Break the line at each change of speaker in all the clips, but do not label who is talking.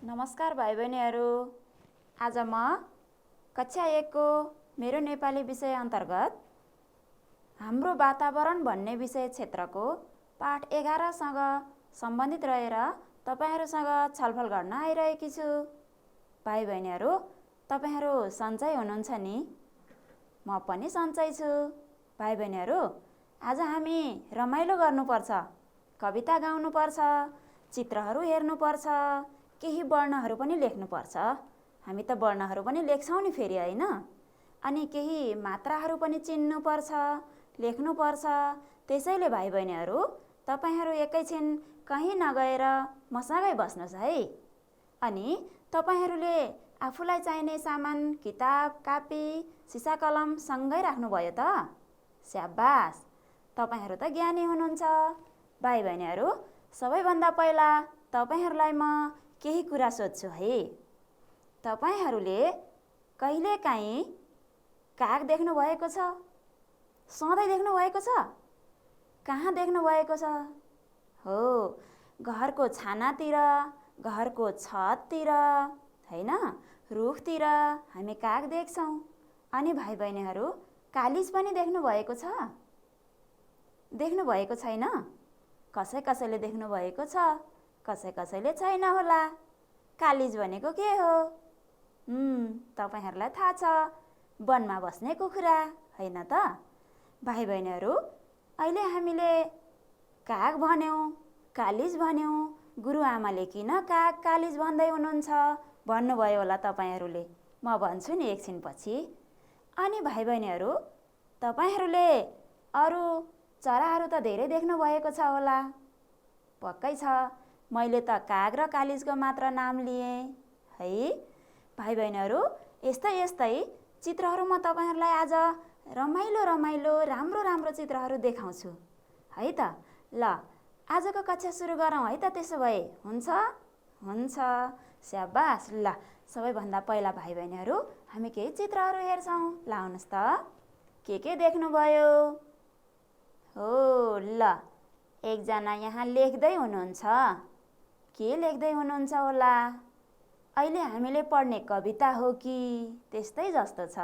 नमस्कार भाइ बहिनीहरू। आज म कक्षा 1 को मेरो नेपाली विषय अन्तर्गत हाम्रो वातावरण भन्ने विषय क्षेत्रको पाठ 11 सँग सम्बन्धित रहेर तपाईहरुसँग छलफल गर्न आइरहेकी छु। भाइ बहिनीहरू, तपाईहरु सन्चै हुनुहुन्छ नि? म पनि सन्चै छु। भाइ बहिनीहरू, आज हामी रमाइलो गर्नुपर्छ, कविता गाउनुपर्छ, चित्रहरू हेर्नुपर्छ, केही वर्णहरू पनि लेख्नुपर्छ। हामी त वर्णहरू पनि लेख्छौं नि फेरि, हैन? अनि केही मात्राहरू पनि चिन्नुपर्छ, लेख्नुपर्छ। त्यसैले भाइ बहिनीहरू, तपाईहरु एकैछिन कहीँ नगएर मसँगै बस्नुस् है। अनि तपाईहरुले आफूलाई चाहिने सामान, किताब, कापी, सिसा कलम सँगै राख्नुभयो त? स्याबास, तपाईहरु त ज्ञानी हुनुहुन्छ। भाइ बहिनीहरू, सबैभन्दा पहिला तपाईहरुलाई म केही कुरा सोध्छु है। तपाईहरुले कहिलेकाहीँ काग देख्नु भएको छ? सधैँ देख्नु भएको छ? कहाँ देख्नु भएको छ? हो, घरको छानातिर, घरको छततिर, हैन? रुखतिर हामी काग देख्छौं। अनि भाइ बहिनीहरू, कालिज पनि देख्नु भएको छ? देख्नु भएको छैन? कसै कसैले देख्नु भएको छ, कसै कसैले छैन होला। कालिज भनेको के हो? तपाईहरुलाई थाहा छ, वनमा बस्ने कुखुरा, हैन त? भाइ बहिनीहरू, अहिले हामीले काग भन्यौं, कालिज भन्यौं, गुरुआमाले किन काग कालिज भन्दै हुनुहुन्छ भन्नुभयो होला तपाईहरुले। म भन्छु नि एकछिनपछि। अनि भाइ बहिनीहरू, तपाईहरुले अरु चराहरू त धेरै देख्नु भएको छ होला। पक्कै छ, मैले त काग र कालिजको मात्र नाम लिएँ है। भाइ बहिनीहरू, यस्तै यस्तै चित्रहरू म तपाईहरुलाई आज रमाइलो रमाइलो राम्रो राम्रो चित्रहरू देखाउँछु है त। ल, आजको कक्षा सुरु गरौँ है त त्यसो भए। हुन्छ? हुन्छ, स्याबास। ल, सबैभन्दा पहिला भाइ बहिनीहरू, हामी केही चित्रहरू हेर्छौं। ल आउनुस् त। के देख्नुभयो? हो, ल, एकजना यहाँ लेख्दै हुनुहुन्छ। के लेख्दै हुनुहुन्छ होला? अहिले हामीले पढ्ने कविता हो कि त्यस्तै जस्तो छ?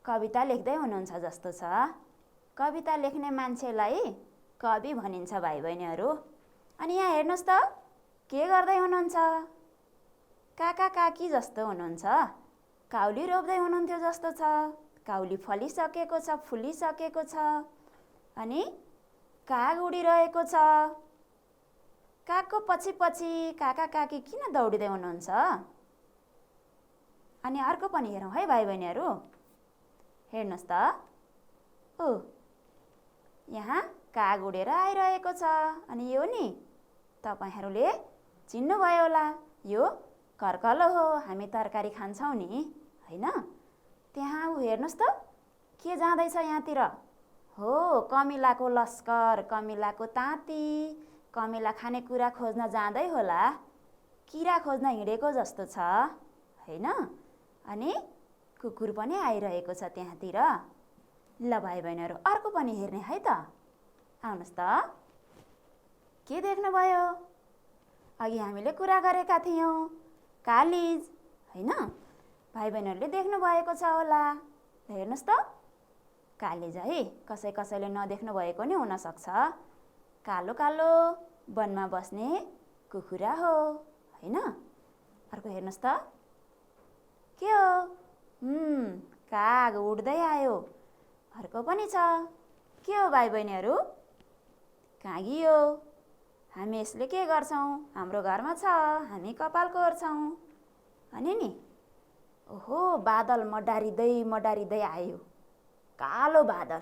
कविता लेख्दै हुनुहुन्छ जस्तो छ। कविता लेख्ने मान्छेलाई कवि भनिन्छ भाइ बहिनीहरू। अनि यहाँ हेर्नुस् त, के गर्दै हुनुहुन्छ? काका काकी जस्तो हुनुहुन्छ। काउली रोप्दै हुनुहुन्थ्यो जस्तो छ। काउली फलिसकेको छ, फुलिसकेको छ। अनि काग उडिरहेको छ। कागको पछि पछि काका काकी किन दौडिँदै हुनुहुन्छ? अनि अर्को पनि हेरौँ है भाइ बहिनीहरू। हेर्नुस् त, यहाँ काग उडेर आइरहेको छ। अनि यो नि, तपाईहरुले चिन्नुभयो होला, यो कर्कलो हो। हामी तरकारी खान्छौं नि, हैन? त्यहाँ हेर्नुस् त, के जाँदैछ यहाँतिर? हो, कमिलाको लस्कर, कमिलाको ताती, कमिला खाने कुरा खोज्न जाँदै होला। किरा खोज्न हिँडेको जस्तो छ, हैन? अनि कुकुर पनि आइरहेको छ त्यहाँतिर। ल भाइ बहिनीहरू, अर्को पनि हेर्ने है त। आउनुस् त। के देख्नुभयो? अघि हामीले कुरा गरेका थियौं, कालिज, हैन? भाइ बहिनीहरूले देख्नु भएको छ होला। हेर्नुस् त, कालिज है। कसै कसैले नदेख्नु भएको नि हुन सक्छ। कालो कालो वनमा बस्ने कुखुरा हो, हैन? अर्को हेर्नुस् त, के हो? काग उड्दै आयो। अर्को पनि छ। के हो भाइ बहिनीहरू? कागी हो। हामी यसले के गर्छौं? हाम्रो घरमा छ, हामी कपाल कोर्छौं। अनि नि, ओहो, बादल मडारिँदै आयो। कालो बादल।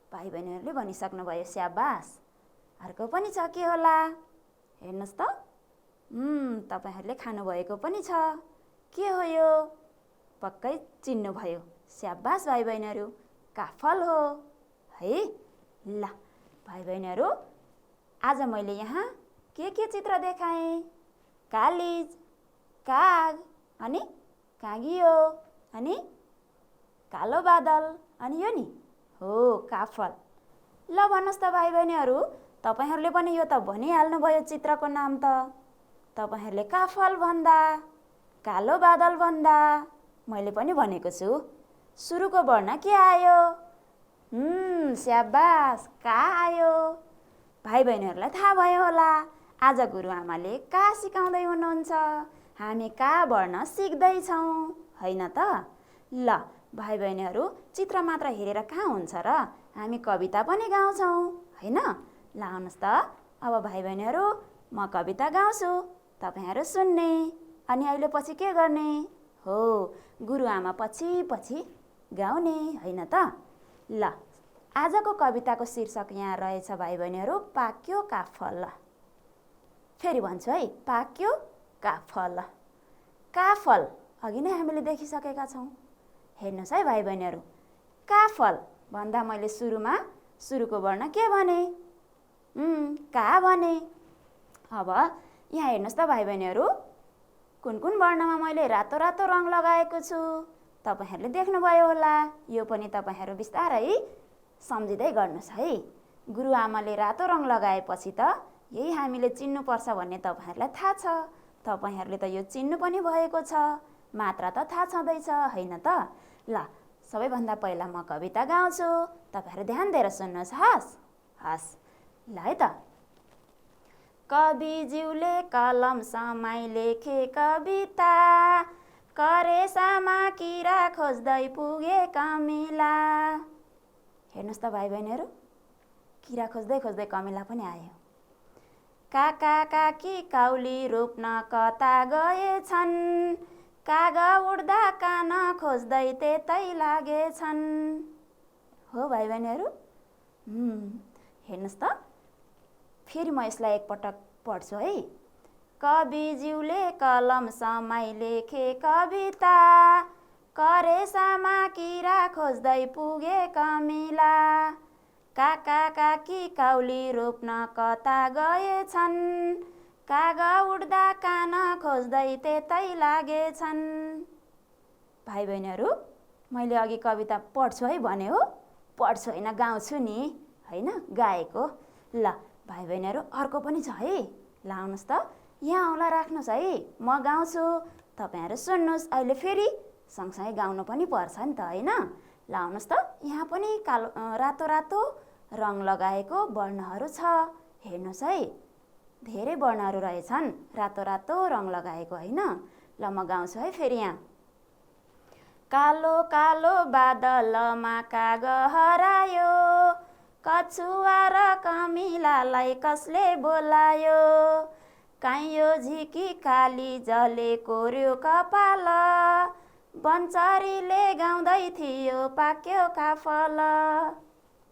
भाइ बहिनीहरूले भनिसक्नुभयो, स्याबास। अर्को पनि छ, के होला? हेर्नुस् त। तपाईहरुले खानुभएको पनि छ। के हो यो? पक्कै चिन्नुभयो। स्याबास भाइ बहिनीहरू, काफल हो है। ल भाइ बहिनीहरू, आज मैले यहाँ के चित्र देखाएँ? कालिज, काग, अनि कागी हो, अनि कालो बादल, अनि यो नि हो काफल। ल भन्नुस् त भाइ बहिनीहरू, तपाईहरुले पनि यो त भनिहाल्नुभयो चित्रको नाम त। तपाईँहरूले काफल भन्दा, कालो बादल भन्दा मैले पनि भनेको छु सुरुको वर्ण के आयो? स्याबास, का आयो। भाइ बहिनीहरूलाई थाहा भयो होला आज गुरुआमाले का सिकाउँदै हुनुहुन्छ। हामी का वर्ण सिक्दैछौँ होइन त? ल भाइ बहिनीहरू चित्र मात्र हेरेर कहाँ हुन्छ र, हामी कविता पनि गाउँछौँ होइन? ल आउनुहोस् त, अब भाइ बहिनीहरू म कविता गाउँछु, तपाईँहरू सुन्ने, अनि अहिले पछि के गर्ने हो, गुरुआमा पछि पछि गाउने होइन त? ल आजको कविताको शीर्षक यहाँ रहेछ भाइ बहिनीहरू, पाक्यो काफल। फेरि भन्छु है, पाक्यो काफल। काफल अघि नै हामीले देखिसकेका छौँ। हेर्नुहोस् है भाइ बहिनीहरू, काफल भन्दा मैले सुरुको वर्ण के भने? का भने। अब यहाँ हेर्नुहोस् त भाइ बहिनीहरू, कुन कुन वर्णमा मैले रातो रातो रङ लगाएको छु तपाईँहरूले देख्नुभयो होला। यो पनि तपाईँहरू बिस्तारै सम्झिँदै गर्नुहोस् है। गुरुआमाले रातो रङ लगाएपछि त यही हामीले चिन्नुपर्छ भन्ने तपाईँहरूलाई थाहा छ। तपाईँहरूले त यो चिन्नु पनि भएको छ, मात्रा त थाहा छँदैछ होइन त? ल सबैभन्दा पहिला म कविता गाउँछु, तपाईँहरू ध्यान दिएर सुन्नुहोस्। हस् ल है त। कविज्यूले कलम समाई लेखे कविता, करेसामा किरा खोज्दै पुगे कमिला। हेर्नुहोस् त भाइ बहिनीहरू, किरा खोज्दै खोज्दै कमिला पनि आयो। काका काकी काउली रोप्न कता गएछन्, कागा उड्दा कान खोज्दै त्यतै लागेछन्। हो भाइ बहिनीहरू, हेर्नुहोस् त, फेरि म यसलाई एकपटक पढ्छु है। कविज्यूले कलम समाई लेखे कविता, करेसामा किरा खोज्दै पुगे कमिला। काका काकी काउली रोप्न कता गएछन्, कागा उड्दा कान खोज्दै त्यतै लागेछन्। भाइ बहिनीहरू, मैले अघि कविता पढ्छु है भने हो, पढ्छु होइन गाउँछु नि होइन, गाएको। ल भाइ बहिनीहरू अर्को पनि छ है। ल आउनुहोस् त, यहाँ औँला राख्नुहोस् है, म गाउँछु, तपाईँहरू सुन्नुहोस्। अहिले फेरि सँगसँगै गाउनु पनि पर्छ नि त होइन? ल आउनुहोस् त, यहाँ पनि कालो रातो रातो रङ लगाएको वर्णहरू छ, हेर्नुहोस् है। धेरै वर्णहरू रहेछन् रातो रातो रङ लगाएको होइन? ल म गाउँछु है फेरि यहाँ। कालो कालो बादलमा काग हरायो, कछुवा र कमिलालाई कसले बोलायो। काइयो झिकी काली जले कोर्यो कपाल, बन्चरीले गाउँदै थियो पाक्यो काफल।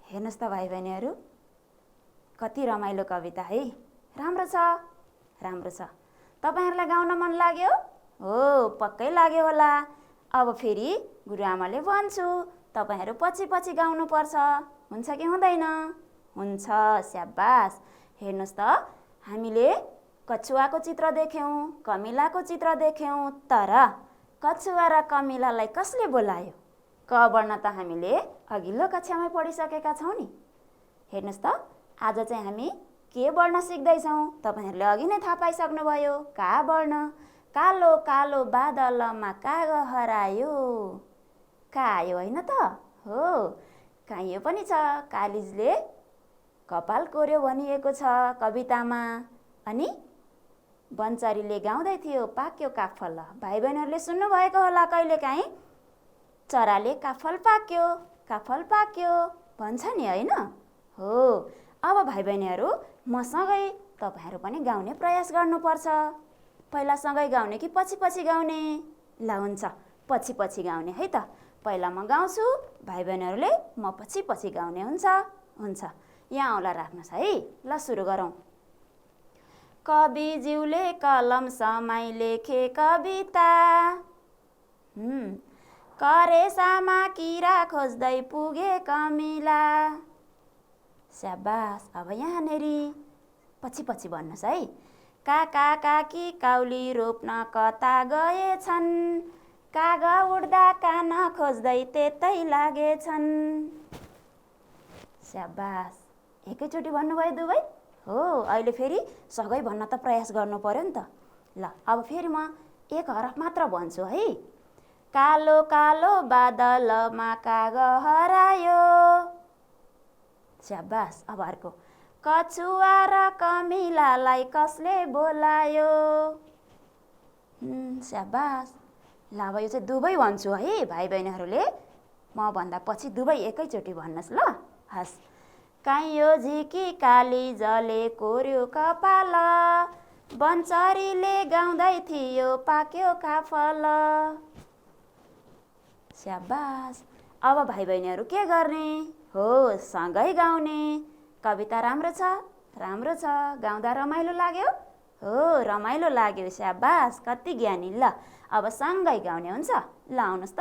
हेर्नुहोस् त भाइ बहिनीहरू, कति रमाइलो कविता है। राम्रो छ, राम्रो छ। तपाईँहरूलाई गाउन मन लाग्यो हो? पक्कै लाग्यो होला। अब फेरि गुरुआमाले भन्छु, तपाईँहरू पछि पछि गाउनुपर्छ, हुन्छ कि हुँदैन? हुन्छ, स्याबास। हेर्नुहोस् त, हामीले कछुवाको चित्र देख्यौँ, कमिलाको चित्र देख्यौँ, तर कछुवा र कमिलालाई कसले बोलायो? क वर्ण त हामीले अघिल्लो कक्षामै पढिसकेका छौँ नि। हेर्नुहोस् त, आज चाहिँ हामी के वर्ण सिक्दैछौँ? तपाईँहरूले अघि नै थाहा पाइसक्नुभयो, का वर्ण। कालो कालो बादलमा काग हरायो, का आयो होइन त? हो, काइयो पनि छ, कालिजले कपाल कोर्यो भनिएको छ कवितामा, अनि बन्चरीले गाउँदै थियो पाक्यो काफल। भाइ बहिनीहरूले सुन्नुभएको होला कहिलेकाहीँ, चराले काफल पाक्यो भन्छ नि होइन? हो। अब भाइ बहिनीहरू मसँगै तपाईँहरू पनि गाउने प्रयास गर्नुपर्छ। पहिला सँगै गाउने कि पछि पछि गाउने? ल हुन्छ, पछि पछि गाउने है त। पहिला म गाउँछु, भाइ बहिनीहरूले म पछि पछि गाउने हुन्छ। यहाँ औँला राख्नुहोस् है। ल सुरु गरौँ। कविज्यूले कलम समाई लेखे कविता, करेसामा किरा खोज्दै पुगे कमिला। स्याबास। अब यहाँनेरि पछि पछि भन्नुहोस् है। काका काकी काउली रोप्न कता गएछन्, कागा उड्दा कान खोज्दै त्यतै लागेछन्। स्याबास। एकैचोटि भन्नुभयो दुवै? हो, अहिले फेरि सँगै भन्न त प्रयास गर्नु पर्यो नि त। ल अब फेरि म एक हरफ मात्र भन्छु है। कालो कालो बादलमा काग हरायो। स्याबास। अब अर्को, कछुवा र कमिलालाई कसले बोलायो। स्याबास। ल अब यो चाहिँ दुवै भन्छु है भाइ बहिनीहरूले, म भन्दा पछि दुवै एकैचोटि भन्नुहोस् ल। हस्। काइयो झिकी काली जले कोर्यो कपाल, बन्चरीले गाउँदै थियो पाक्यो काफल। स्याबास। अब भाइ बहिनीहरू के गर्ने हो, सँगै गाउने। कविता राम्रो छ, राम्रो छ, गाउँदा रमाइलो लाग्यो हो, रमाइलो लाग्यो। स्याबास, कति ज्ञानी। ल अब सँगै गाउने हुन्छ। ल आउनुहोस् त,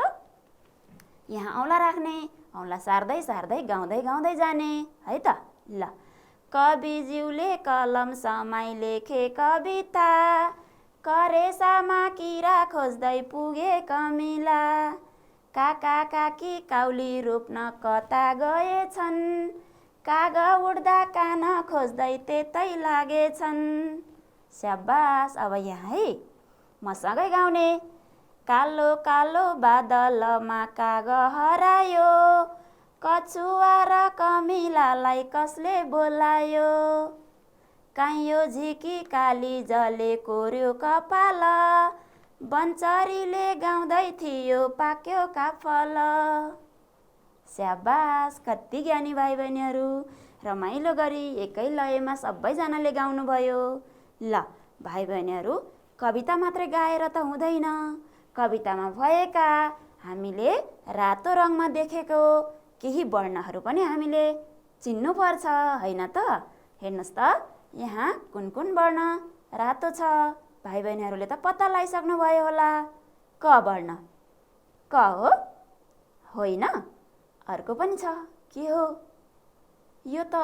यहाँ औँला राख्ने, औँला सार्दै सार्दै गाउँदै गाउँदै जाने है त। ल, कविज्यूले कलम समाई लेखे कविता, करेसामा किरा खोज्दै पुगे कमिला। काका काकी काउली रोप्न कता गएछन्, काग उड्दा कान खोज्दै त्यतै लागेछन्। स्याबास। अब यहाँ है मसँगै गाउने। कालो कालो बादलमा काग हरायो, कछुवा र कमिलालाई कसले बोलायो। काइयो झिकी काली जले कोर्यो कपाल, बन्चरीले गाउँदै थियो पाक्यो काफल। स्याबास, कति ज्ञानी भाइ बहिनीहरू। रमाइलो गरी एकै लयमा सबैजनाले गाउनुभयो। ल भाइ बहिनीहरू, कविता मात्रै गाएर त हुँदैन, कवितामा भएका हामीले रातो रङमा देखेको केही वर्णहरू पनि हामीले चिन्नुपर्छ होइन त। हेर्नुहोस् त, यहाँ कुन कुन वर्ण रातो छ, भाइ बहिनीहरूले त पत्ता लगाइसक्नु भयो होला। क वर्ण, क हो, होइन। अर्को पनि छ, के हो, यो त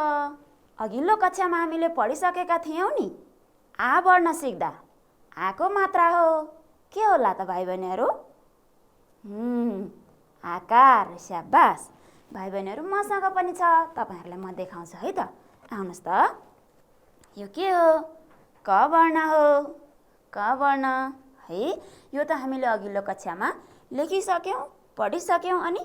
अघिल्लो कक्षामा हामीले पढिसकेका थियौँ नि, आ वर्ण सिक्दा आको मात्रा हो। के होला त भाइ बहिनीहरू? आकार। स्याबास। भाइ बहिनीहरू मसँग पनि छ, तपाईँहरूलाई म देखाउँछु है त। आउनुहोस् त, यो के हो, क वर्ण हो, क वर्ण है। यो त हामीले अघिल्लो कक्षामा लेखिसक्यौँ, पढिसक्यौँ अनि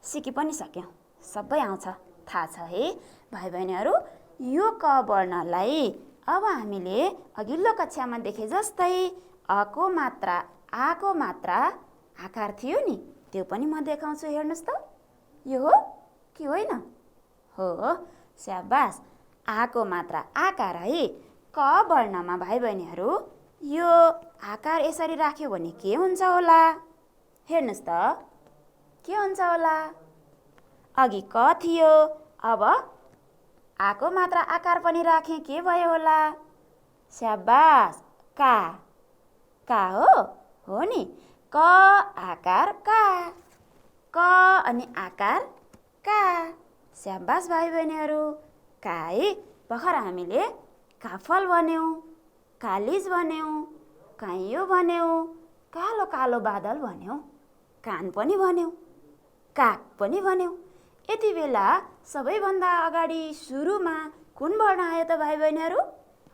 सिकि पनि सक्यौँ, सबै आउँछ, थाहा छ है भाइ बहिनीहरू। यो क वर्णलाई अब हामीले अघिल्लो कक्षामा देखे जस्तै अको मात्रा, आको मात्रा आकार थियो नि, त्यो पनि म देखाउँछु। हेर्नुहोस् त, यो हो कि होइन? हो। स्याबास। आको मात्रा आकार है। क वर्णमा भाइ बहिनीहरू यो आकार यसरी राख्यो भने के हुन्छ होला? हेर्नुहोस् त, के हुन्छ होला? अघि क थियो, अब आको मात्रा आकार पनि राखेँ, के भयो होला? स्याबास, का। का हो नि, क आकार का, क अनि आकार का। स्याबास भाइ बहिनीहरू। का है, भर्खर हामीले काफल भन्यौँ, कालिज भन्यौँ, काइयो भन्यौँ, कालो कालो बादल भन्यौँ, कान पनि भन्यौँ, काग पनि भन्यौँ। यति बेला सबैभन्दा अगाडि सुरुमा कुन वर्ण आयो त भाइ बहिनीहरू?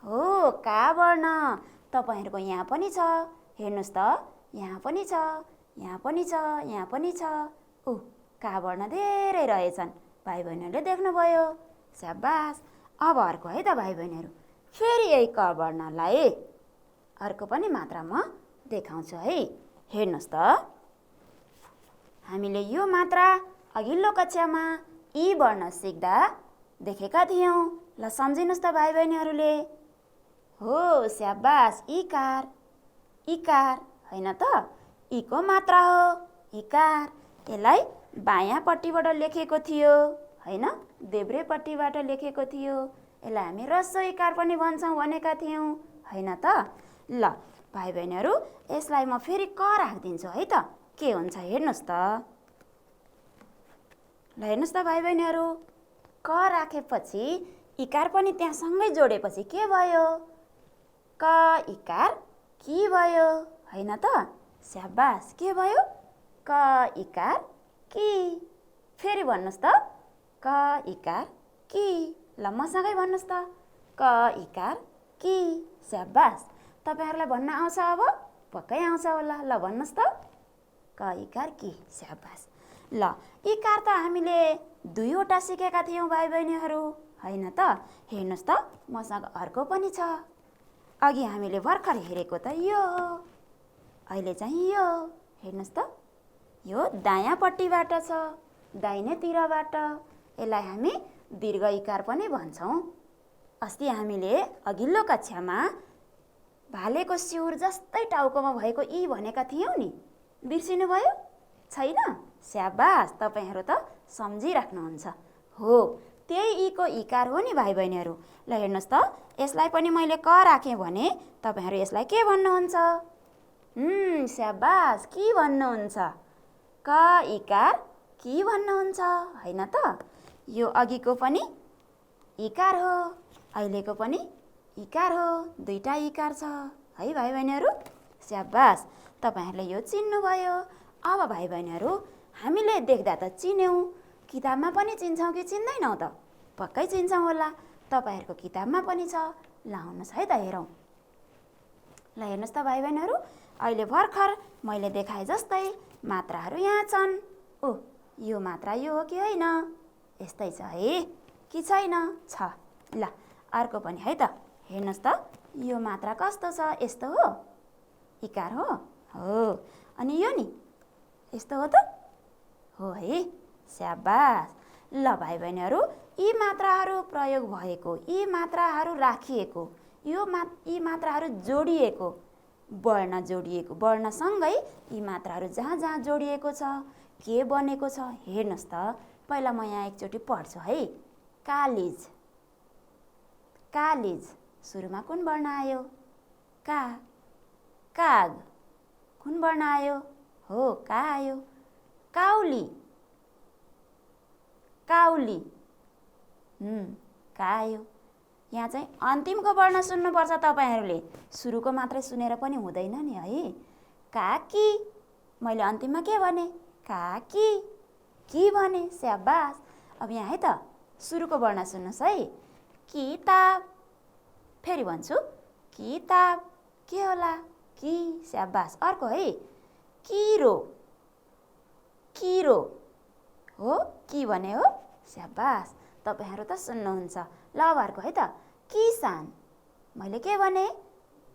हो, का वर्ण। तपाईँहरूको यहाँ पनि छ, हेर्नुहोस् त, यहाँ पनि छ, यहाँ पनि छ, यहाँ पनि छ। का वर्ण धेरै रहेछन्, भाइ बहिनीहरूले देख्नुभयो। स्याबास। अब अर्को है त भाइ बहिनीहरू, फेरि यही क वर्णलाई अर्को पनि मात्रा म देखाउँछु है। हेर्नुहोस् त, हामीले यो मात्रा अघिल्लो कक्षामा यी वर्ण सिक्दा देखेका थियौँ। ल सम्झिनुहोस् त भाइ बहिनीहरूले। हो, स्याबास, इकार। इकार होइन त, इको मात्रा हो, इकार। यसलाई बायाँपट्टिबाट लेखेको थियो होइन, देब्रेपट्टिबाट लेखेको थियो। यसलाई हामी ह्रस्व इकार पनि भन्छौँ भनेका थियौँ होइन त। ल भाइ बहिनीहरू, यसलाई म फेरि क राखिदिन्छु है त, के हुन्छ हेर्नुहोस् त। ल हेर्नुहोस् त भाइ बहिनीहरू, क राखेपछि इकार पनि त्यहाँसँगै जोडेपछि के भयो? क इकार कि भयो होइन त। स्याबास, के भयो? क इकार कि। फेरि भन्नुहोस् त, क इकार कि। ल मसँगै भन्नुहोस् त, क इकार कि। स्याबास। तपाईहरुलाई भन्न आउँछ अब? पक्कै आउँछ होला। ल भन्नुस् त। क इकार कि? स्याबास। ल इकार त हामीले 2 वटा सिकेका थियौं भाइ बहिनीहरू, हैन त? हेर्नुस् त, मसँग अर्को पनि छ। अघि हामीले भर्खर हेरेको त यो हो। अहिले चाहिँ यो। हेर्नुस् त, यो दायाँपट्टिबाट छ, दाहिनेतिरबाट। यसलाई हामी दीर्घ इकार पनि भन्छौं। अस्ति हामीले अघिल्लो कक्षामा भालेको स्युर जस्तै टाउकोमा भएको ई भनेका थियौं नि, बिर्सिनुभयो? छैन? स्याबास, तपाईहरु त सम्झिराख्नुहुन्छ। हो, त्यही ई को इकार हो नि भाइ बहिनीहरू। ल हेर्नुस् त, यसलाई पनि मैले क राखेँ भने तपाईहरु यसलाई के भन्नुहुन्छ? स्याबास, कि भन्नुहुन्छ? क इकार कि भन्नुहुन्छ, हैन त? यो अघिको पनि इकार हो, अहिलेको पनि इकार हो। 2टा इकार छ है भाइ बहिनीहरू। स्याबास, तपाईहरुले यो चिन्नुभयो। अब भाइ बहिनीहरू, हामीले देख्दा त चिन्यौं, किताबमा पनि चिन्छौं कि चिन्दैनौं त? पक्कै चिन्छौं होला। तपाईहरुको किताबमा पनि छ। ल आउनुस् है त हेरौं। ल हेर्नुस् त भाइ बहिनीहरू, अहिले भर्खर मैले देखाए जस्तै मात्राहरू यहाँ छन्। ओ, यो मात्रा यो हो कि होइन? यस्तै छ है कि छैन? छ। ल अर्को पनि है त। हेर्नुस् त, यो मात्रा कस्तो छ? यस्तो हो? इकार हो? हो। अनि यो नि? यस्तो हो त? हो है। स्याबास। ल भाइ बहिनीहरू, यी मात्राहरू प्रयोग भएको, यी मात्राहरू राखिएको, यी मात्राहरू जोडिएको, वर्ण जोडिएको, वर्णसँगै यी मात्राहरू जहाँ जहाँ जोडिएको छ, के बनेको छ हेर्नुस् त। पहिला म यहाँ एकचोटि पढ्छु है। कालिज। कालिज। सुरुमा कुन वर्ण आयो? का। काग। कुन वर्ण आयो? हो, का आयो। काउली। काउली। का आयो। यहाँ चाहिँ अन्तिमको वर्ण सुन्नुपर्छ तपाईहरुले। सुरुको मात्रै सुनेर पनि हुँदैन नि है। काकी। मैले अन्तिममा के भने? काकी। कि भने? स्याबास। अब यहाँ है त, सुरुको वर्ण सुन्नुस् है। किताब। फेरि भन्छु, किताब। के होला? कि। स्याबास। अर्को है, किरो। किरो। हो, कि भने हो? स्याबास, तपाईहरु त सुन्नुहुन्छ। ल अब अर्को है त, किसान। मैले के भने?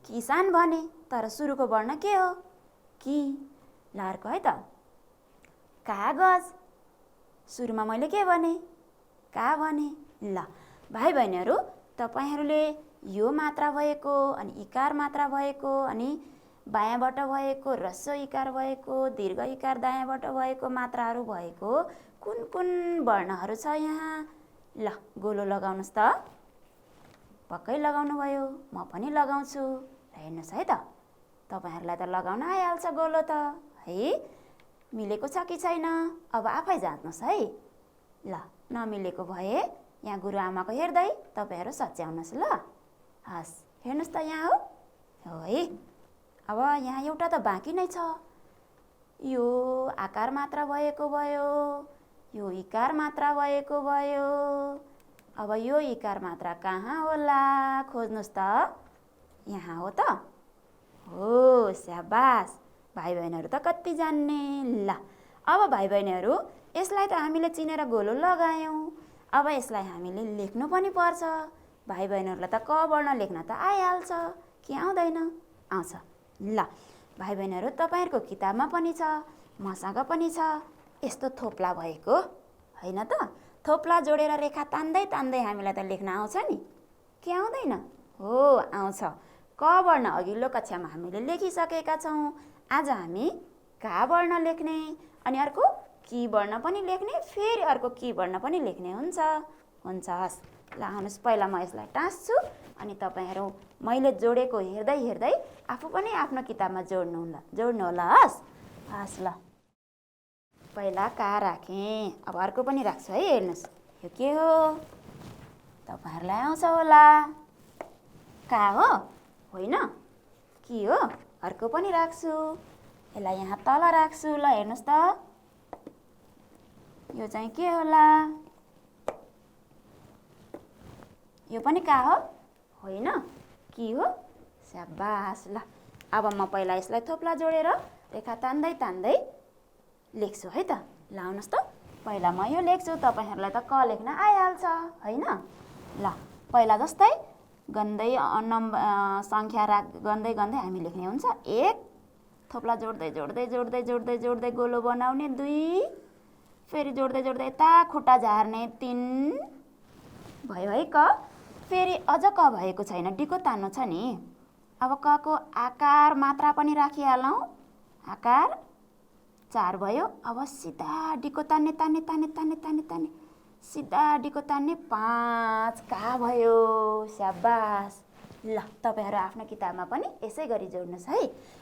किसान भने, तर सुरुको वर्ण के हो? कि। ल अर्को है त, कागज। सुरुमा मैले के भने? का भने। ल भाइ बहिनीहरू, तपाईहरुले यो मात्रा भएको, अनि इकार मात्रा भएको, अनि बायाँबाट भएको, ह्रस्व इकार भएको, दीर्घ इकार दायाँबाट भएको मात्राहरू भएको कुन कुन वर्णहरू छ यहाँ? ल गोलो लगाउनुस् त। पक्कै लगाउनु भयो, म पनि लगाउँछु। हेर्नुस् है त, तपाईहरुलाई त लगाउन आइहाल्छ गोलो त है। मिलेको छ कि छैन? अब आफै जाँच्नुस् है। ल नमिलेको भए यहाँ गुरुआमाको हेर्दै तपाईहरु सच्याउनुस् ल। हस्, हेर्नुस् त यहाँ हो? हो है। अब यहाँ एउटा त बाँकी नै छ। यो आकार मात्रा भएको भयो, यो इकार मात्रा भएको भयो। अब यो इकार मात्रा कहाँ होला? खोज्नुस् त। यहाँ हो त? हो, स्याबास। भाइ बहिनीहरू त कति जान्ने। ल अब भाइ बहिनीहरू, यसलाई त हामीले चिनेर गोलो लगायौं। अब यसलाई हामीले लेख्नु पनि पर्छ। भाइ बहिनीहरूलाई त क वर्ण लेख्न त आइहाल्छ कि आउँदैन? आउँछ। ल भाइ बहिनीहरू, तपाईहरुको किताबमा पनि छ, मसँग पनि छ यस्तो थोप्ला भएको, हैन त? थोप्ला जोडेर रेखा तान्दै तान्दै हामीलाई त लेख्न आउँछ नि, के आउँदैन? हो, आउँछ। क वर्ण अघिल्लो कक्षामा हामीले लेखिसकेका छौं। आज हामी का वर्ण लेख्ने, अनि अर्को कि वर्ण पनि लेख्ने, फेरि अर्को कि वर्ण पनि लेख्ने हुन्छ। हुन्छ, हस्। ल आउनुस्, पहिला म यसलाई टाँस्छु, अनि तपाईहरु मैले जोडेको हेर्दै हेर्दै आफू पनि आफ्नो किताबमा जोड्नु होला। हस्। हस्। ल पहिला का राखेँ, अब अर्को पनि राख्छु है। हेर्नुस्, यो के हो? तपाईहरुलाई आउँछ होला। का हो? होइन, कि हो? अर्को पनि राख्छु, यसलाई यहाँ तल राख्छु। ल हेर्नुस् त, यो चाहिँ के होला? यो पनि का हो? होइन, कि हो? स्याबास। ल अब म पहिला यसलाई थोप्ला जोडेर रेखा तान्दै तान्दै लेख्छु है त। ल आउनुहोस् त, पहिला म यो लेख्छु, तपाईँहरूलाई त क लेख्न आइहाल्छ होइन। ल पहिला जस्तै गन्दै सङ्ख्या गन्दै गन्दै हामी लेख्ने हुन्छ। 1 थोप्ला जोड्दै जोड्दै जोड्दै जोड्दै जोड्दै गोलो बनाउने, 2 फेरि जोड्दै जोड्दै यता खुट्टा झार्ने, 3 भयो है क। फेरि अझ क भएको छैन, डिको तान्नु छ नि। अब कको आकार मात्रा पनि राखिहालौँ, आकार 4 भयो। अब सिधा डिको तान्ने तान्ने तान्ने तान्ने तान्ने तान्ने सिधा डिको तान्ने, 5 का भयो। स्याबास। ल तपाईँहरू आफ्नो किताबमा पनि यसै गरी जोड्नुहोस् है।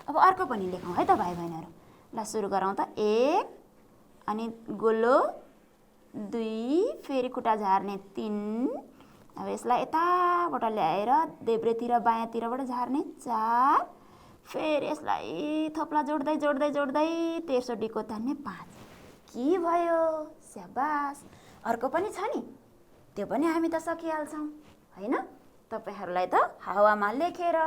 अब अर्को पनि लेखौँ है त भाइ बहिनीहरू। ल सुरु गरौँ त। 1 अनि गोलो, 2 फेरि खुट्टा झार्ने, 3 अब यसलाई यताबाट ल्याएर देब्रेतिर बायाँतिरबाट झार्ने, 4 फेरि यसलाई थोप्ला जोड्दै जोड्दै जोड्दै तेर्सो डिको तान्ने, 5 के भयो। स्याबास। अर्को पनि छ नि, त्यो पनि हामी त सकिहाल्छौँ होइन। तपाईँहरूलाई त हावामा लेखेर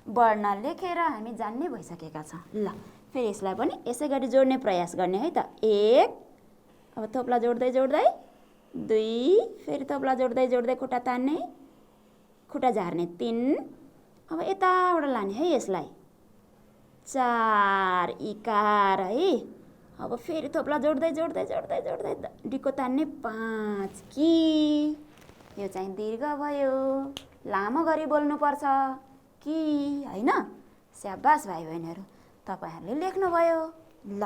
बढ्न लेखेर हामी जान्ने भइसकेका छौँ। ल फेरि यसलाई पनि यसै गरी जोड्ने प्रयास गर्ने है त। 1 अब थोप्ला जोड्दै जोड्दै, 2 फेरि थोप्ला जोड्दै जोड्दै खुट्टा तान्ने, खुट्टा झार्ने, 3 अब यताबाट लाने है यसलाई, 4 इकार है। अब फेरि थोप्ला जोड्दै जोड्दै जोड्दै जोड्दै डिको तान्ने, 5 कि। यो चाहिँ दीर्घ भयो, लामो गरी बोल्नुपर्छ कि होइन। स्याबास भाइ बहिनीहरू, तपाईँहरूले लेख्नुभयो। ल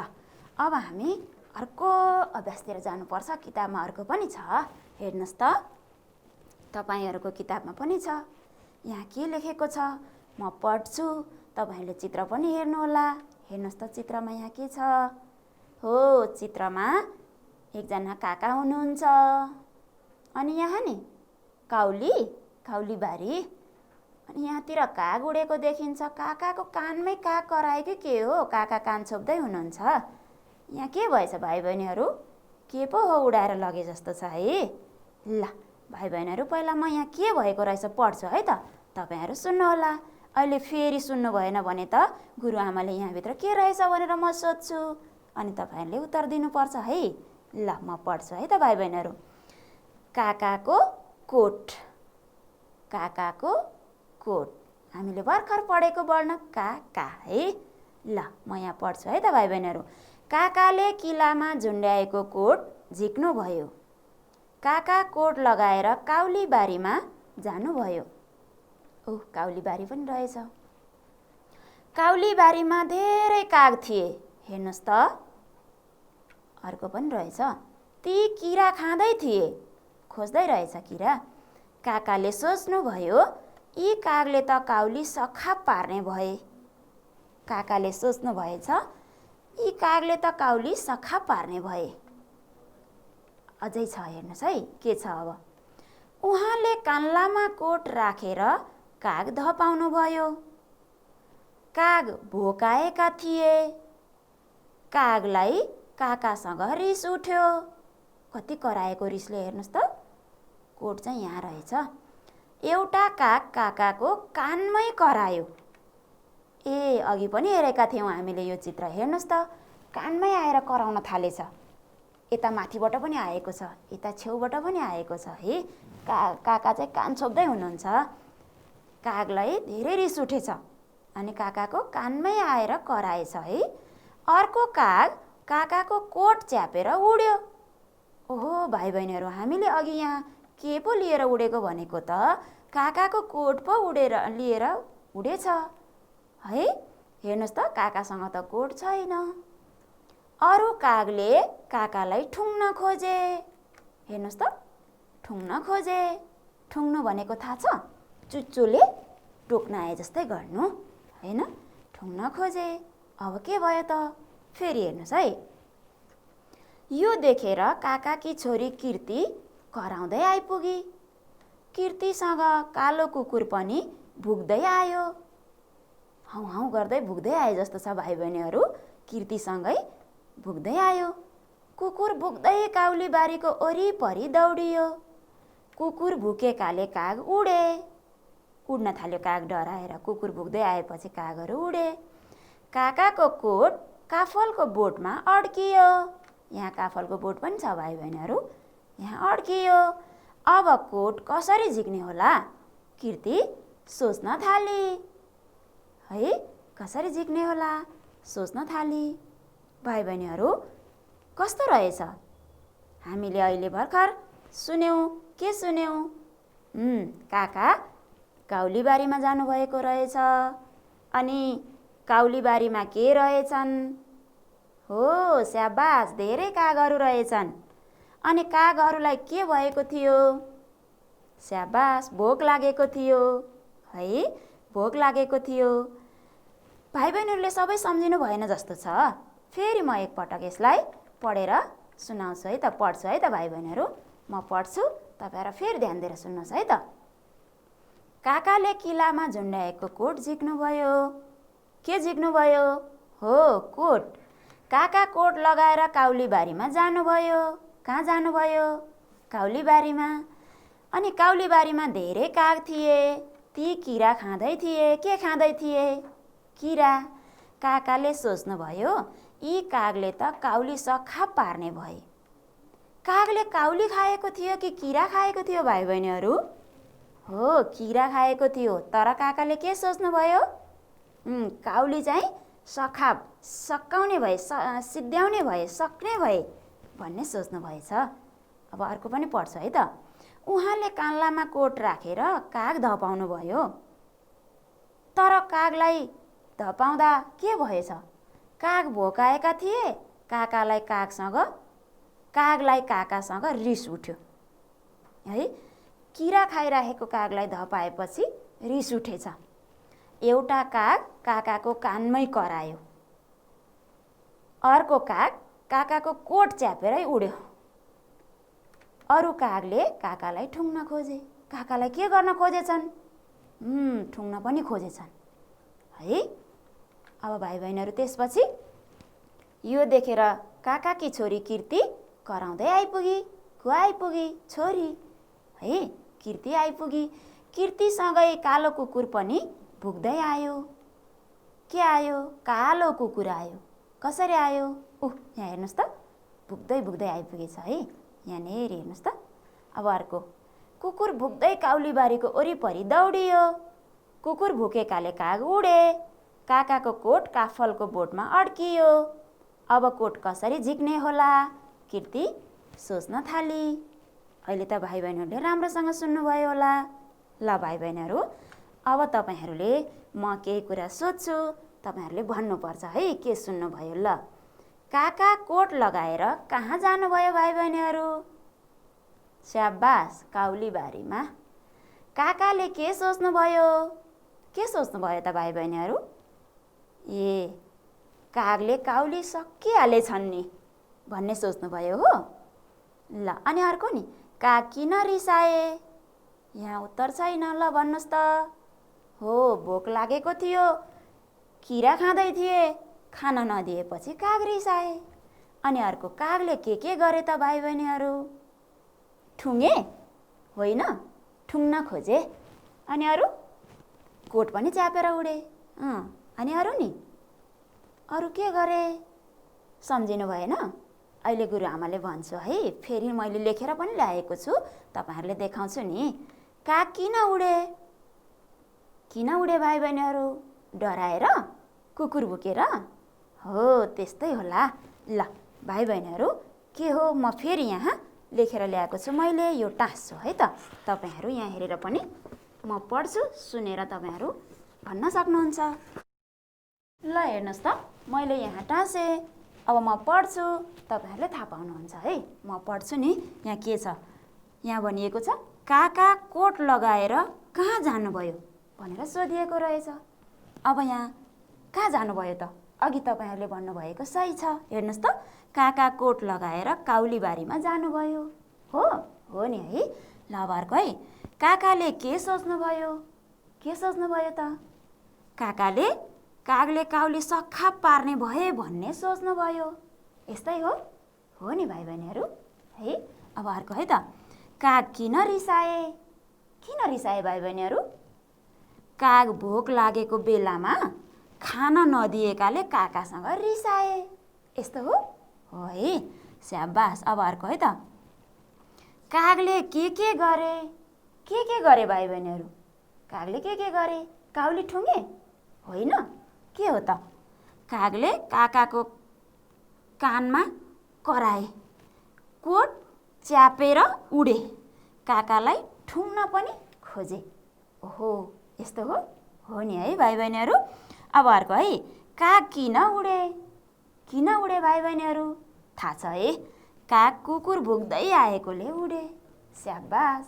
अब हामी अर्को अभ्यासतिर जानुपर्छ। किताबमा अर्को पनि छ, हेर्नुहोस् त। तपाईँहरूको किताबमा पनि छ। यहाँ के लेखेको छ म पढ्छु, तपाईँहरूले चित्र पनि हेर्नुहोला। हेर्नुहोस् त चित्रमा यहाँ के छ। हो, चित्रमा एकजना काका हुनुहुन्छ अनि यहाँ नि काउलीबारी अनि यहाँतिर काग उडेको देखिन्छ। काकाको कानमै काग करायो कि के हो, काका कान छोप्दै हुनुहुन्छ। यहाँ के भएछ भाइ बहिनीहरू, के पो हो उडाएर लगे जस्तो छ है। ल भाइ बहिनीहरू, पहिला म यहाँ के भएको रहेछ पढ्छु है त, तपाईँहरू सुन्नुहोला। अहिले फेरि सुन्नु भएन भने त गुरुआमाले यहाँभित्र के रहेछ भनेर म सोध्छु अनि तपाईँहरूले उत्तर दिनुपर्छ है। ल म पढ्छु है त भाइ बहिनीहरू। काकाको कोट, काकाको कोट, हामीले भर्खर पढेको वर्ण काका है। ल म यहाँ पढ्छु है त भाइ बहिनीहरू। काकाले किल्लामा झुन्ड्याएको कोट झिक्नुभयो। काका कोट लगाएर काउलीबारीमा जानुभयो। ओह, काउलीबारी पनि रहेछ। काउलीबारीमा धेरै काग थिए। हेर्नुहोस् त, अर्को पनि रहेछ। ती किरा खाँदै थिए, खोज्दै रहेछ किरा। काकाले सोच्नुभयो, यी कागले त काउली सखा पार्ने भए। काकाले सोच्नु भएछ, यी कागले त काउली सखा पार्ने भए। अझै छ, हेर्नुहोस् है के छ अब। उहाँले कान्लामा कोट राखेर काग धपाउनु भयो। काग भोकाएका थिए। कागलाई काकासँग रिस उठ्यो। कति कराएको रिसले, हेर्नुहोस् त। कोट चाहिँ यहाँ रहेछ। एउटा काग काकाको कानमै करायो। ए, अघि पनि हेरेका थियौँ हामीले यो चित्र, हेर्नुहोस् त। कानमै आएर कराउन थालेछ। यता माथिबाट पनि आएको छ, यता छेउबाट पनि आएको छ है। काका चाहिँ कान छोप्दै हुनुहुन्छ। कागलाई धेरै रिस उठेछ अनि काकाको कानमै आएर कराएछ है। अर्को काग काकाको कोट च्यापेर उड्यो। ओहो भाइ बहिनीहरू, हामीले अघि यहाँ के पो लिएर उडेको भनेको त काकाको कोट पो लिएर उडेछ है। हेर्नुहोस् त, काकासँग त कोट छैन। अरू कागले काकालाई ठुङ्न खोजे। हेर्नुहोस् त, ठुङ्न खोजे। ठुङ्नु भनेको थाहा छ, चुच्चोले टोक्न आए जस्तै गर्नु होइन। ठुङ्न खोजे। अब के भयो त, फेरि हेर्नुहोस् है। यो देखेर काकाकी छोरी कीर्ति कराउँदै आइपुगी। कीर्तिसँग कालो कुकुर पनि भुक्दै आयो। हौ हौ गर्दै भुक्दै आए जस्तो छ भाइ बहिनीहरू। कीर्तिसँगै भुक्दै आयो। कुकुर भुक्दै काउलीबारीको वरिपरि दौडियो। कुकुर भुकेकाले काग उडे। उड्न थाल्यो काग डराएर। कुकुर भुक्दै आएपछि कागहरू उडे। काकाको कोट काफलको बोटमा अड्कियो। यहाँ काफलको बोट पनि छ भाइ बहिनीहरू, यहाँ अड्कियो। अब कोट कसरी झिक्ने होला? कीर्ति सोच्न थाली है, कसरी झिक्ने होला सोच्न थाली। भाइ बहिनीहरू कस्तो रहेछ? हामीले अहिले भर्खर सुन्यौँ। के सुन्यौँ? काका काउलीबारीमा जानुभएको रहेछ। अनि काउलीबारीमा के रहेछन्? हो, स्याबास, धेरै कागहरू रहेछन्। अनि कागहरूलाई के भएको थियो? स्याबास, भोक लागेको थियो है, भोक लागेको थियो। भाइ बहिनीहरूले सबै सम्झिनु भएन जस्तो छ। फेरि म एकपटक यसलाई पढेर सुनाउँछु है त, पढ्छु है त भाइ बहिनीहरू। म पढ्छु, तपाईँहरू फेरि ध्यान दिएर सुन्नुहोस् है त। काकाले किल्लामा झुन्ड्याएको कोट झिक्नुभयो। के झिक्नुभयो? हो, कोट। काका कोट लगाएर काउलीबारीमा जानुभयो। कहाँ जानुभयो? काउलीबारीमा। अनि काउलीबारीमा धेरै काग थिए। ती किरा खाँदै थिए। के खाँदै थिए? किरा। काकाले सोच्नुभयो, यी कागले त काउली सखा पार्ने भए। कागले काउली खाएको थियो कि किरा खाएको थियो भाइ बहिनीहरू? हो, किरा खाएको थियो। तर काकाले के सोच्नुभयो? काउली चाहिँ सखाप, सकाउने भए, सिद्ध्याउने भए, सक्ने भए भन्ने सोच्नुभएछ। अब अर्को पनि पढ्छ है त। उहाँले कान्लामा कोट राखेर काग धपाउनु भयो। तर कागलाई धपाउँदा के भएछ? काग भोकाएका थिए। कागलाई काकासँग रिस उठ्यो है। किरा खाइरहेको कागलाई धपाएपछि रिस उठेछ। एउटा काग काकाको कानमै करायो। अर्को काग काकाको कोट च्यापेरै उड्यो। अरू कागले काकालाई ठुङ्न खोजे। काकालाई के गर्न खोजेछन्? ठुङ्न पनि खोजेछन् है। अब भाइ बहिनीहरू त्यसपछि यो देखेर काकाकी छोरी कीर्ति कराउँदै आइपुगी। को आइपुगी? छोरी है, कीर्ति आइपुगी। कीर्तिसँगै कालो कुकुर पनि भुक्दै आयो। के आयो? कालो कुकुर आयो। कसरी आयो? यहाँ हेर्नुहोस् त, भुक्दै भुक्दै आइपुगेछ है। यहाँनिर हेर्नुहोस् त। अब अर्को, कुकुर भुक्दै काउलीबारीको वरिपरि दौडियो। कुकुर भुकेकाले काग उडे। काकाको कोट काफलको बोटमा अड्कियो। अब कोट कसरी झिक्ने होला? कीर्ति सोच्न थाली। अहिले त भाइ बहिनीहरूले राम्रोसँग सुन्नुभयो होला। ल भाइ बहिनीहरू, अब तपाईँहरूले म केही कुरा सोध्छु, तपाईँहरूले भन्नुपर्छ है के सुन्नुभयो। ल, काका कोट लगाएर कहाँ जानुभयो भाइ बहिनीहरू? स्याबास, काउलीबारीमा। काकाले के सोच्नुभयो? के सोच्नुभयो त भाइ बहिनीहरू? कागले काउली सकिहालेछन् नि भन्ने सोच्नुभयो हो। ल, अनि अर्को नि, काग किन रिसाए? यहाँ उत्तर छैन। ल भन्नुहोस् त। हो, भोक लागेको थियो, किरा खाँदै थिए, खान नदिएपछि काग रिसाए। अनि अर्को, कागले के गरे त भाइ बहिनीहरू? ठुङ्गे? होइन, ठुङ्न खोजे। अनि अरू? कोट पनि च्यापेर उडे। अनि अरू नि? अरू के गरे? सम्झिनु भएन? अहिले गुरुआमाले भन्छु है, फेरि मैले लेखेर पनि ल्याएको छु, तपाईँहरूले देखाउँछु नि। काग किन उडे? किन उडे भाइ बहिनीहरू? डराएर? कुकुर भुकेर? हो, त्यस्तै होला। ल भाइ बहिनीहरू, के हो, म फेरि यहाँ लेखेर ल्याएको छु। मैले यो टाँस्छु है त। तपाईँहरू यहाँ हेरेर पनि म पढ्छु, सुनेर तपाईँहरू भन्न सक्नुहुन्छ। ल हेर्नुहोस् त, मैले यहाँ टाँसेँ। अब म पढ्छु, तपाईँहरूले थाहा पाउनुहुन्छ है। म पढ्छु नि। यहाँ के छ? यहाँ भनिएको छ, काका कोट लगाएर कहाँ जानुभयो भनेर सोधिएको रहेछ। अब यहाँ कहाँ जानुभयो त? अघि तपाईँहरूले भन्नुभएको सही छ। हेर्नुहोस् त, काका कोट लगाएर काउलीबारीमा जानुभयो। हो नि है। ल अब अर्को है, काकाले के सोच्नुभयो? के सोच्नुभयो त? काकाले कागले काउली सखा पार्ने भए भन्ने सोच्नुभयो। यस्तै हो नि भाइ बहिनीहरू है। अब अर्को है त, काग किन रिसाए? किन रिसाए भाइ बहिनीहरू? काग भोक लागेको बेलामा खान नदिएकाले काकासँग रिसाए। यस्तो हो है। स्याबास। अब अर्को है त। कागले के गरे भाइ बहिनीहरू? कागले के गरे? काउली ठुङ्गे? होइन, के हो त? कागले काकाको कानमा कराए, कोट च्यापेर उडे, काकालाई ठुङ्न पनि खोजे। ओहो, यस्तो हो नि है भाइ बहिनीहरू। अब अर्को है। काग किन उडे भाइ बहिनीहरू? थाहा छ है। काग कुकुर भुक्दै आएकोले उडे। स्याबास।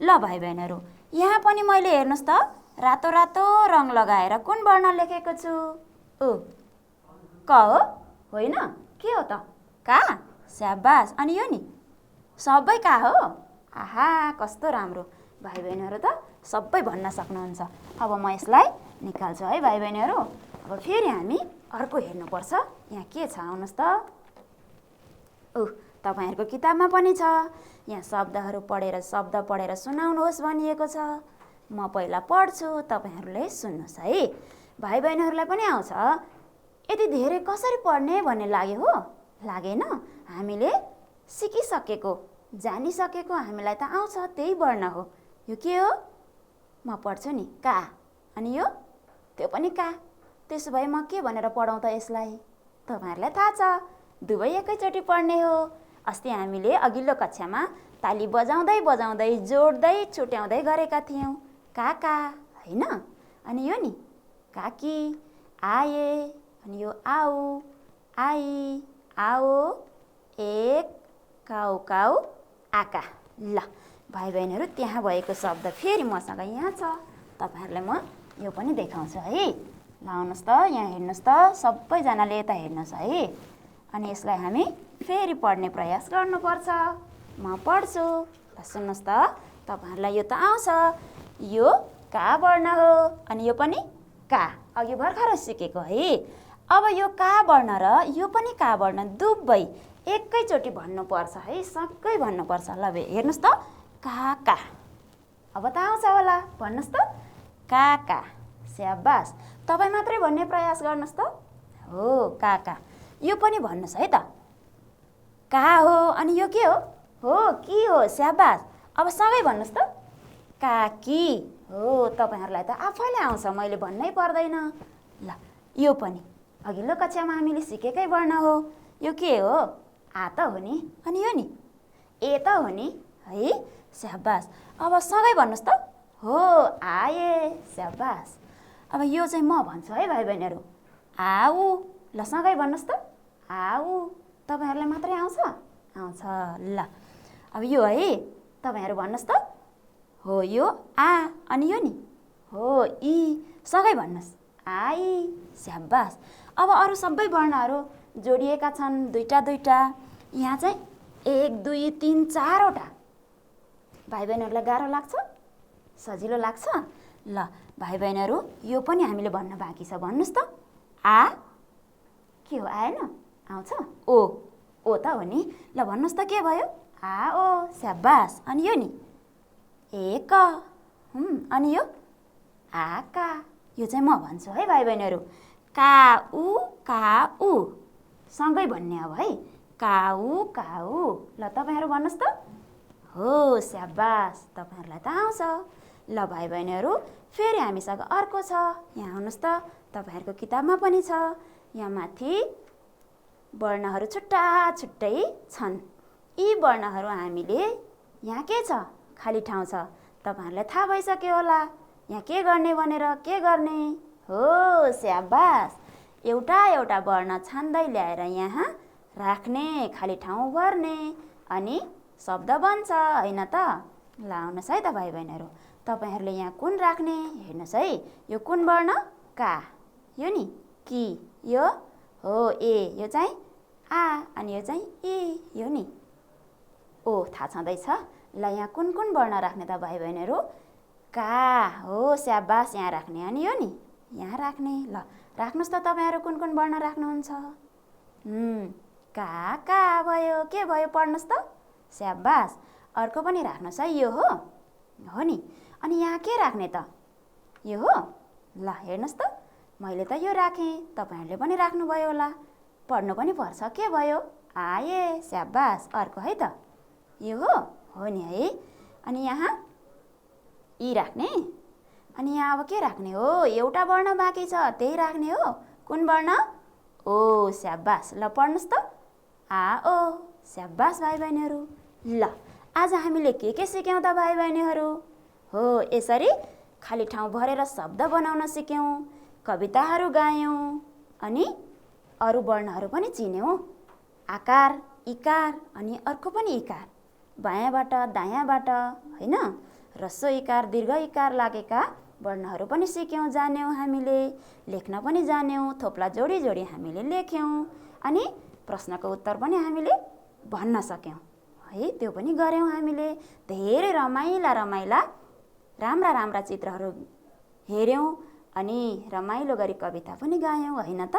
ल भाइ बहिनीहरू, यहाँ पनि मैले हेर्नुहोस् त रातो रातो रङ लगाएर कुन वर्ण लेखेको छु? क हो? होइन, के हो त? का। स्याबास। अनि यो नि? सबै का हो? आहा, कस्तो राम्रो। भाइ बहिनीहरू त सबै भन्न सक्नुहुन्छ। अब म यसलाई निकाल्छु है भाइ बहिनीहरू। अब फेरि हामी अर्को हेर्नुपर्छ। यहाँ के छ आउनुहोस् त। तपाईँहरूको किताबमा पनि छ। यहाँ शब्द पढेर सुनाउनुहोस् भनिएको छ। म पहिला पढ्छु, तपाईँहरूले सुन्नुहोस् है। भाइ बहिनीहरूलाई पनि आउँछ? यति धेरै कसरी पढ्ने भन्ने लाग्यो हो? लागेन? हामीले सिकिसकेको, जानिसकेको, हामीलाई त आउँछ, त्यही वर्ण हो। यो के हो? म पढ्छु नि। का। अनि यो? त्यो पनि का। त्यसो भए म के भनेर पढाउँ त यसलाई? तपाईँहरूलाई थाहा छ, दुवै एकैचोटि पढ्ने हो। अस्ति हामीले अघिल्लो कक्षामा ताली बजाउँदै जोड्दै छुट्याउँदै गरेका थियौँ। काका, होइन? अनि यो नि? काकी, आए। अनि यो आऊ, आई, आओ, एक, काउ काउ, आका। ल भाइ बहिनीहरू, त्यहाँ भएको शब्द फेरि मसँग यहाँ छ। तपाईँहरूलाई म यो पनि देखाउँछु है। ल आउनुहोस् त, यहाँ हेर्नुहोस् त, सबैजनाले यता हेर्नुहोस् है। अनि यसलाई हामी फेरि पढ्ने प्रयास गर्नुपर्छ। म पढ्छु। ल सुन्नुहोस् त, तपाईँहरूलाई यो त आउँछ। यो का वर्ण हो, अनि यो पनि का। अघि भर्खर सिकेको है। अब यो का वर्ण र यो पनि का वर्ण दुवै एकैचोटि भन्नुपर्छ है, सँगै भन्नुपर्छ। ल हेर्नुहोस् त, काका। अब त आउँछ होला, भन्नुहोस् त, काका। स्याबास। तपाईँ मात्रै भन्ने प्रयास गर्नुहोस् त। हो, काका। यो पनि भन्नुहोस् है त। का हो, अनि यो के हो? हो, कि हो। स्याबास। अब सँगै भन्नुहोस् त, काकी। हो, तपाईँहरूलाई त आफैले आउँछ, मैले भन्नै पर्दैन। ल यो पनि अघिल्लो कक्षामा हामीले सिकेकै वर्ण हो। यो के हो? आ त हो नि। अनि यो नि? ए त हो नि है। स्याबास। अब सँगै भन्नुहोस् त। हो, आए। स्याबास। अब यो चाहिँ म भन्छु है भाइ बहिनीहरू। आऊ। ल सँगै भन्नुहोस् त। आऊ। तपाईँहरूलाई मात्रै आउँछ? आउँछ। ल अब यो है, तपाईँहरू भन्नुहोस् त। हो, यो आ। अनि यो नि? हो, इ। सँगै भन्नुहोस्। आई। स्याबास। अब अरू सबै वर्णहरू जोडिएका छन्, दुईटा। यहाँ चाहिँ 1, 2, 3, 4वटा। भाइ बहिनीहरूलाई गाह्रो लाग्छ? सजिलो लाग्छ? ल भाइ बहिनीहरू, यो पनि हामीले भन्न बाँकी छ। भन्नुहोस् त। आ। के हो? आएन? आउँछ? ओ त हो नि। ल भन्नुहोस् त, के भयो? आ ओ। स्याबास। अनि यो नि? एक। अनि यो? आका। यो चाहिँ म भन्छु है भाइ बहिनीहरू। काउ। सँगै भन्ने अब है। काउ। ल तपाईँहरू भन्नुहोस् त। हो, स्याबास। तपाईँहरूलाई त आउँछ। ल भाइ बहिनीहरू, फेरि हामीसँग अर्को छ। यहाँ आउनुहोस् त, तपाईँहरूको किताबमा पनि छ। यहाँ माथि वर्णहरू छुट्टै छन्। यी वर्णहरू हामीले, यहाँ के छ? खाली ठाउँ छ। तपाईँहरूलाई थाहा भइसक्यो होला यहाँ के गर्ने भनेर। के गर्ने? हो, स्याबास। एउटा वर्ण छान्दै ल्याएर यहाँ राख्ने, खाली ठाउँ भर्ने, अनि शब्द बन्छ, होइन त? ल आउनुहोस् है त भाइ बहिनीहरू, तपाईँहरूले यहाँ कुन राख्ने हेर्नुहोस् है। यो कुन वर्ण? का। यो नि? कि। यो हो, ए। यो चाहिँ आ। अनि यो चाहिँ इ। यो नि? ओ। थाहा छँदैछ। ल यहाँ कुन वर्ण राख्ने त भाइ बहिनीहरू? का हो। स्याबास। यहाँ राख्ने। अनि यो नि? यहाँ राख्ने। ल राख्नुहोस् त, तपाईँहरू कुन वर्ण राख्नुहुन्छ? का भयो। के भयो? पढ्नुहोस् त। स्याबास। अर्को पनि राख्नुहोस् है। यो हो नि? अनि यहाँ के राख्ने त? यो हो। ल हेर्नुहोस् त, मैले त यो राखेँ, तपाईँहरूले पनि राख्नुभयो होला। पढ्नु पनि पर्छ, के भयो? आए, स्याबास। अर्को है त, यो हो नि है। अनि यहाँ ई राख्ने, अनि यहाँ अब के राख्ने हो? एउटा वर्ण बाँकी छ, त्यही राख्ने हो। कुन वर्ण? ओ, स्याबास। ल पढ्नुहोस् त, आ ओ। स्याबास भाइ बहिनीहरू। ल आज हामीले के सिक्यौँ त भाइ बहिनीहरू? हो, यसरी खाली ठाउँ भरेर शब्द बनाउन सिक्यौँ, कविताहरू गायौँ, अनि अरू वर्णहरू पनि चिन्यौँ। आकार, इकार, अनि अर्को पनि इकार, बायाँबाट दायाँबाट होइन। ह्रस्व इकार, दीर्घ इकार लागेका वर्णहरू पनि सिक्यौँ, जान्यौँ हामीले। लेख्न पनि जान्यौँ, थोप्ला जोडी जोडी हामीले लेख्यौँ, अनि प्रश्नको उत्तर पनि हामीले भन्न सक्यौँ है। त्यो पनि गऱ्यौँ हामीले। धेरै रमाइला रमाइला राम्रा राम्रा चित्रहरू हेऱ्यौँ, अनि रमाइलो गरी कविता पनि गायौँ होइन त?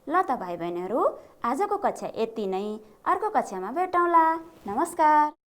ल त भाइ बहिनीहरू, आजको कक्षा यति नै। अर्को कक्षामा भेटौँला। नमस्कार।